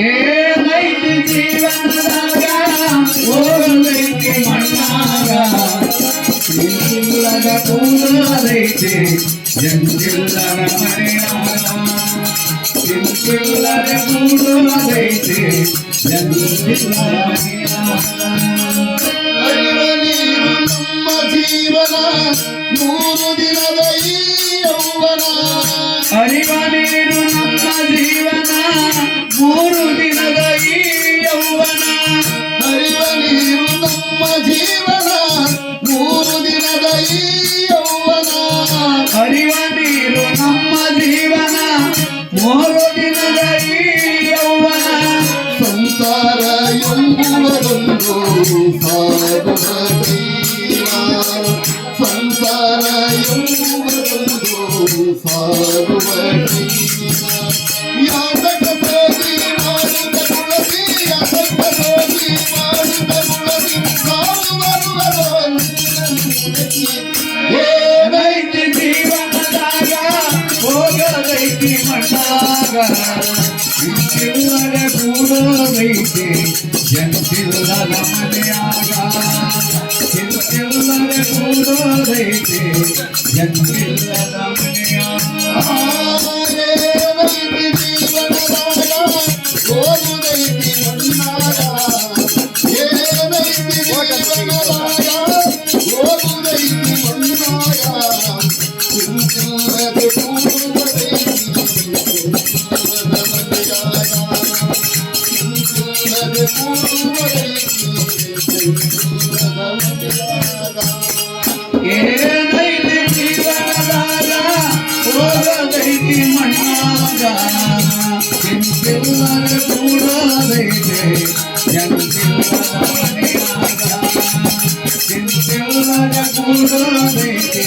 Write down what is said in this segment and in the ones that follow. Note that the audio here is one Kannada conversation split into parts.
ఏదైతే జీవనదాగా ఓదైతే మన్నాగా ఇంటిల్లగా పూలదైతే జంజిల్లర మణియాగా ఇంటిల్లర పూలదైతే జంజిల్లర మణియాగా జీవన ಮೂರು ದಿನದ ಈ ಯೌವನ ಅರಿವ ನೀರು ನಮ್ಮ ಜೀವನ ಮೂರು ದಿನದ ಈ ಯೌವನ ಹರಿವ ನೀರು ನಮ್ಮ ಜೀವನ ಮೂರು ದಿನದ ಈ ಯೌವನ ಹರಿವ ನೀರು ನಮ್ಮ ಜೀವನ ಮೂರು ದಿನದ ಈ ಯೌವನ ಸಂಸಾರ ಎಂಬುವುದೊಂದು ಸಾಗುವ ಸಂಸಾರ ಎಂಬುವುದೊಂದು ಸಾಗುವ ಯಾತಕ ಸೋಗಿ ಮಾಡುತ್ತ ತುಳಸಿ ಯಾತಕ ಸೋಗಿ ಮಾಡುತ್ತ ತುಳಸಿ ಸಾವು ಬರುವರೋ ಏನೈತಿ ಜೀವನದಾಗ ಹೋಗದೈತಿ ಮಣ್ಣಾಗ ಇಂಚಿಲ್ಲದೆ ಕೂಡೋದೈತಿ ಜಂಚಿಲ್ಲದ ಮನೆಯಾಗ ಇಂಚಿಲ್ಲದೆ ಕೂಡೋದೈತಿ ಜಂಚಿಲ್ಲದ ಮನೆಯಾಗ ಜೀವನದಾಗ ಹೋಗುದೈತಿ ಮಣ್ಣಾಗ ಏನೈತಿ ಜೀವನದಾಗ ಹೋಗುದೈತಿ ಮಣ್ಣಾಗ ಚಿಂತಿಲ್ಲದೆ ಕೂಡುವುದೈತಿ ಚಿಂತಿಲ್ಲದೆ ಕೂಡುವುದೈತಿ ಏನೈತಿ ಜೀವನದಾಗ ಹೋಗದೈತಿ ಮಣ್ಣಾಗ ಚಿಂತಿಲ್ಲದೆ ಕೂಡೋದೈತಿ ಜಂಚಿಲ್ಲದ ಮನೆಯಾಗ ಚಿಂತಿಲ್ಲದೆ ಕೂಡೋದೈತಿ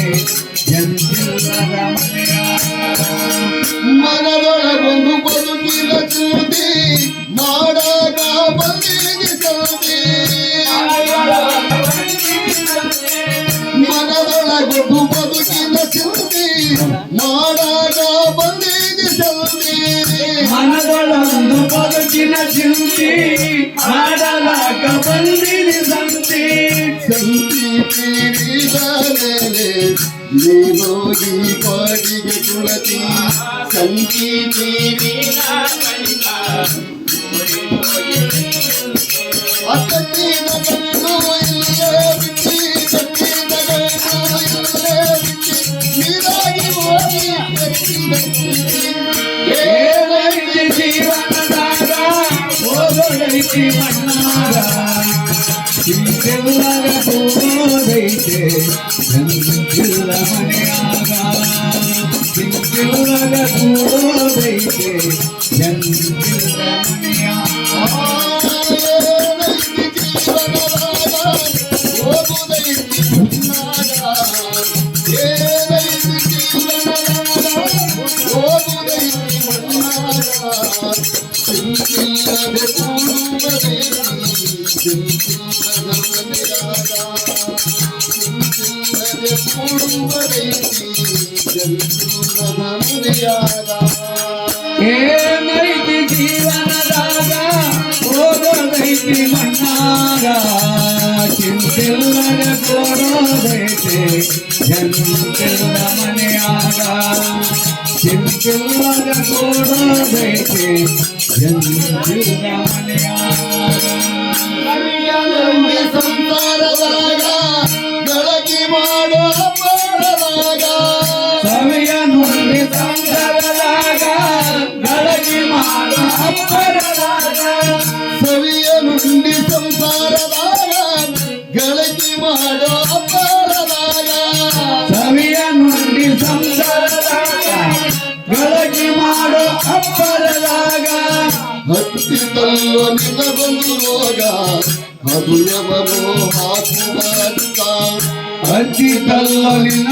ಜಂಚಿಲ್ಲದ ಮನೆಯಾಗ ಮನದೊಳಗೊಂದು ಬದುಕಿನ ಚೂಟಿ ಮಾಡಾಗ ಬಂದಿಗೆ ಚೌಟಿ ಮನದೊಳಗೊಂದು ಬದುಕಿನ ಚೂಟಿ ಮಾಡಾಗ ಬಂದಿಗೆ ಚೌಟಿ ಮನದೊಳಗೊಂದು ಬದುಕಿನ ಚಿಂತಿ ಮಾಡಲಾಗ ಬಂದಿದೆ ಸಂತಿ ಸಂತಿ ತೀರಿದ ಮೇಲೆ ನೀನೋಗಿ ಪಾಡಿಗೆ ಕುಳತಿ ಸಂತಿ ತೀರಿದ ಅಕ್ಕಟ್ಟಿನ ಕಣ್ಣು ಇಲ್ಲೇ ಬಿಟ್ಟಿ ಕಟ್ಟಿನ ಕಣ್ಣು ಇಲ್ಲೇ ಬಿಟ್ಟಿ ನೀರಾಗಿ ಹೋಗಿ ಏನೈತಿ ಜೀವನದಾಗ ಹೋಗದೈತಿ ಮಣ್ಣಾಗ ಚಿಂತಿಲ್ಲದ ಕೂಡೋದೈತೆ ಜಂಚಿಲ್ಲ ಮನೆಯಾಗ ಚಿಂತಿಲ್ಲದ ಕೂಡೋದೈತೆ ಜಂಚಿಲ್ಲ ಮನೆಯಾಗ ಏನೈತಿ ಜೀವನದಾಗ ಹೋಗೋದೈತಿ ಮಣ್ಣಾಗ ಚಿಂತಿಲ್ಲದ ಕೊಡೋದೈತಿ ಜಂಚಿಲ್ಲ ಮನೆಯಾಗ ಚಿಂತಿಲ್ಲದ ಕೊಡೋದೈತಿ ಜಂಚಿಲ್ಲ ಮನೆಯಾಗ ಸಂಸಾರದಾಗ ಬೆಳಗಿ ಮಾಡೋ ಅಪರಾಧ ಸವಿಯ ನುಡಿ ಸಂಸಾರದಾಗ ಬೆಳಗಿ ಮಾಡೋ ಅಪರಾಧ ಸವಿಯ ನುಡಿ ಸಂಸಾರದಾಗ ಗಳಗಿ ಹತ್ತಿತಲ್ಲೋ ನಿನಗೊಂದು ರೋಗ ಅದು ಎವರೋ ಹಾಕುವ ಹಚ್ಚಿತಲ್ಲ ನಿನ್ನ